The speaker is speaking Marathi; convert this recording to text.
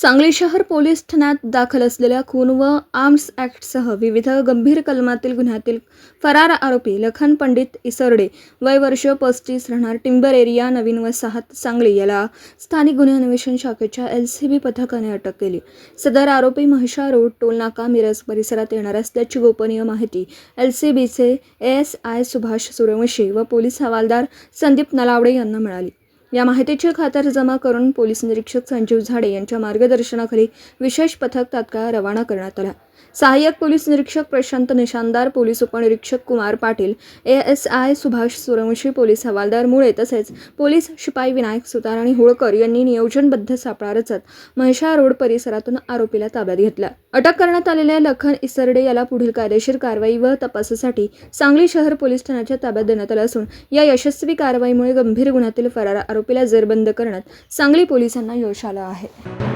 सांगली शहर पोलीस ठाण्यात दाखल असलेल्या खून व आर्म्स ॲक्टसह विविध गंभीर कलमातील गुन्ह्यातील फरार आरोपी लखन पंडित इसरडे वय वर्ष 35 राहणार टिंबर एरिया नवीन वसाहत सांगली याला स्थानिक गुन्हे अन्वेषण शाखेच्या LCB पथकाने अटक केली। सदर आरोपी महिषा रोड टोलनाका मिरज परिसरात येणार असल्याची गोपनीय माहिती LCBचे ASI सुभाष सूर्यवंशी व पोलीस हवालदार संदीप नलावडे यांना मिळाली। या माहितीची खातरजमा करून पोलीस निरीक्षक संजीव झाडे यांच्या मार्गदर्शनाखाली विशेष पथक तात्काळ रवाना करण्यात आला। सहाय्यक पोलीस निरीक्षक प्रशांत निशानदार, पोलीस उपनिरीक्षक कुमार पाटील, ASI सुभाष सूर्यवंशी, पोलीस हवालदार मुळे तसेच पोलीस शिपाई विनायक सुतार आणि होळकर यांनी नियोजनबद्ध सापळा रचत महिषा रोड परिसरातून आरोपीला ताब्यात घेतला। अटक करण्यात आलेल्या लखन इसरडे याला पुढील कायदेशीर कारवाई व तपासासाठी सांगली शहर पोलीस ठाण्याच्या ताब्यात देण्यात आलं असून या यशस्वी कारवाईमुळे गंभीर गुन्ह्यातील फरार आरोपीला जेरबंद करण्यात सांगली पोलिसांना यश आलं आहे।